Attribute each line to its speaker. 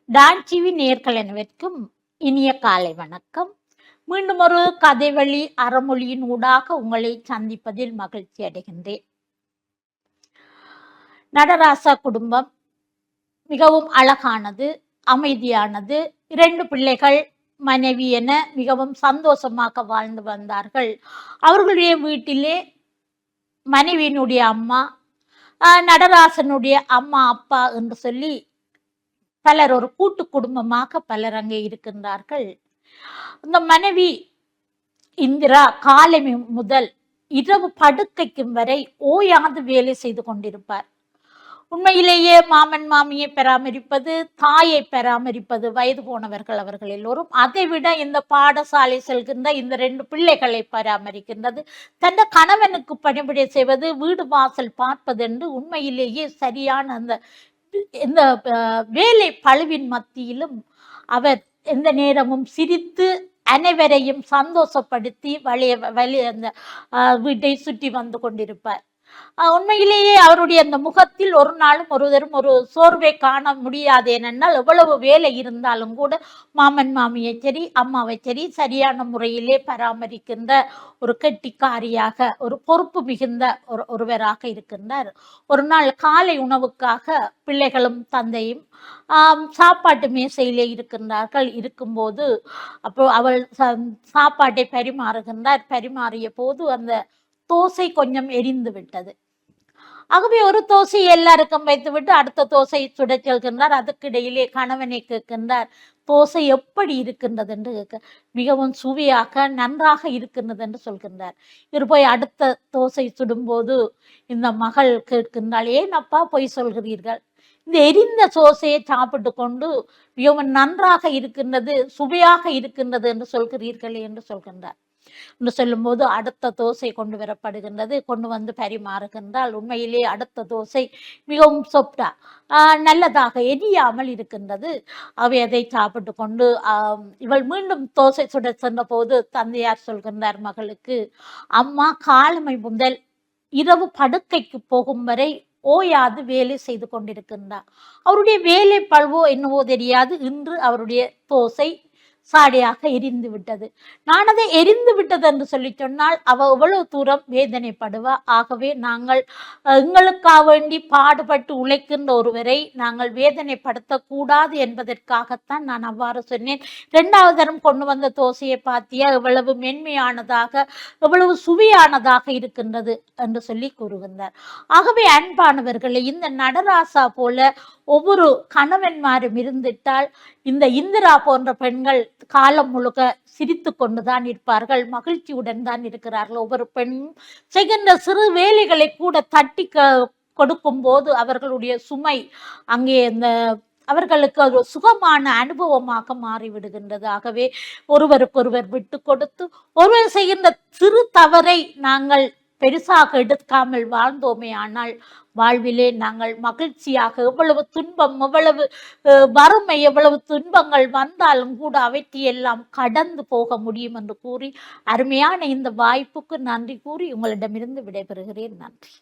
Speaker 1: Don TV நேயர்கள் அனைவருக்கும் இனிய காலை வணக்கம். மீண்டும் ஒரு கதைவழி அறமொழியின் ஊடாக உங்களை சந்திப்பதில் மகிழ்ச்சி அடைகின்றேன். நடராசா குடும்பம் மிகவும் அழகானது, அமைதியானது. 2 பிள்ளைகள், மனைவி என மிகவும் சந்தோஷமாக வாழ்ந்து வந்தார்கள். அவர்களுடைய வீட்டிலே மனைவியினுடைய அம்மா, நடராசனுடைய அம்மா, அப்பா என்று சொல்லி பலர் ஒரு கூட்டு குடும்பமாக பலர் அங்கே இருக்கின்றார்கள். இந்த மனைவி இந்திரா காலை முதல் இரவு படுக்கைக்கும் வரை ஓயாது வேலை செய்து கொண்டிருப்பார். உண்மையிலேயே மாமன் மாமியை பராமரிப்பது, தாயை பராமரிப்பது, வயது போனவர்கள் அவர்கள் எல்லோரும். அதைவிட இந்த பாடசாலை செல்கின்ற இந்த 2 பிள்ளைகளை பராமரிக்கின்றது, தந்த கணவனுக்கு பணிபுரிய செய்வது, வீடு வாசல் பார்ப்பது என்று உண்மையிலேயே சரியான அந்த இந்த வேலை பளுவின் மத்தியிலும் அவர் எந்த நேரமும் சிரித்து அனைவரையும் சந்தோஷப்படுத்தி அந்த வீட்டை சுற்றி வந்து கொண்டிருப்பார். உண்மையிலேயே அவருடைய அந்த முகத்தில் ஒரு நாளும் ஒருவரும் ஒரு சோர்வை காண முடியாது. ஏனென்றால் எவ்வளவு வேலை இருந்தாலும் கூட மாமன் மாமியை சரி, அம்மாவை சரி சரியான முறையிலே பராமரிக்கின்ற ஒரு கெட்டிக்காரியாக, ஒரு பொறுப்பு மிகுந்த ஒருவராக இருக்கின்றார். ஒரு நாள் காலை உணவுக்காக பிள்ளைகளும் தந்தையும் சாப்பாட்டு மேசையிலே இருக்கின்றார்கள். இருக்கும்போது அப்போ அவள் சாப்பாட்டை பரிமாறுகின்றார். பரிமாறிய போது அந்த தோசை கொஞ்சம் எரிந்து விட்டது. ஆகவே ஒரு தோசை எல்லாருக்கும் வைத்துவிட்டு அடுத்த தோசை சுட செல்கின்றார். அதுக்கிடையிலே கணவனை கேட்கின்றார், தோசை எப்படி இருக்கின்றது என்று கேட்க, மிகவும் சுவையாக நன்றாக இருக்கின்றது என்று சொல்கின்றார். இவர் போய் அடுத்த தோசை சுடும்போது இந்த மகள் கேட்கின்றாள், ஏன் அப்பா பொய் சொல்கிறீர்கள்? இந்த எரிந்த தோசையை சாப்பிட்டு கொண்டு மிகவும் நன்றாக இருக்கின்றது, சுவையாக இருக்கின்றது என்று சொல்கிறீர்களே என்று சொல்கின்றார். என்று சொல்லும்போது அடுத்த தோசை கொண்டு வரப்படுகின்றது. கொண்டு வந்து பரிமாறுகின்றால் உண்மையிலே அடுத்த தோசை மிகவும் சொப்டா நல்லதாக எரியாமல் இருக்கின்றது. அவை அதை சாப்பிட்டு கொண்டு இவள் மீண்டும் தோசை சுட சென்ற போது தந்தையார் சொல்கின்றார் மகளுக்கு, அம்மா காலமை முதல் இரவு படுக்கைக்கு போகும் வரை ஓயாது வேலை செய்து கொண்டிருக்கின்றார். அவருடைய வேலை பழுவோ என்னவோ தெரியாது, இன்று அவருடைய தோசை சாடியாக எரிந்து விட்டது. நான் அதை எரிந்து விட்டது என்று சொல்லி சொன்னால் அவ எவ்வளவு தூரம் வேதனைப்படுவா. ஆகவே நாங்கள் எங்களுக்காக வேண்டி பாடுபட்டு உழைக்கின்ற ஒருவரை நாங்கள் வேதனைப்படுத்தக்கூடாது என்பதற்காகத்தான் நான் அவ்வாறு சொன்னேன். 2வது தரம் கொண்டு வந்த தோசையை பார்த்தியா எவ்வளவு மென்மையானதாக, எவ்வளவு சுவையானதாக இருக்கின்றது என்று சொல்லி கூறுகின்றார். ஆகவே அன்பானவர்களை, இந்த நடராசா போல ஒவ்வொரு கணவன்மாரும் இருந்திட்டால் இந்த இந்திரா போன்ற பெண்கள் காலம் முழுக்க சிரித்து கொண்டுதான் இருப்பார்கள், மகிழ்ச்சியுடன் தான் இருக்கிறார்கள். ஒவ்வொரு பெண்ணும் செய்கின்ற சிறு வேலைகளை கூட தட்டி கொடுக்கும் போது அவர்களுடைய சுமை அங்கே இந்த அவர்களுக்கு ஒரு சுகமான அனுபவமாக மாறிவிடுகின்றது. ஆகவே ஒருவருக்கொருவர் விட்டு கொடுத்து ஒருவர் செய்கின்ற சிறு தவறை நாங்கள் பெருசாக எடுக்காமல் வாழ்ந்தோமே ஆனால் வாழ்விலே நாங்கள் மகிழ்ச்சியாக, எவ்வளவு துன்பம், எவ்வளவு வறுமை, எவ்வளவு துன்பங்கள் வந்தாலும் கூட அவற்றையெல்லாம் கடந்து போக முடியும் என்று கூறி அருமையான இந்த வாய்ப்புக்கு நன்றி கூறி உங்களிடமிருந்து விடைபெறுகிறேன். நன்றி.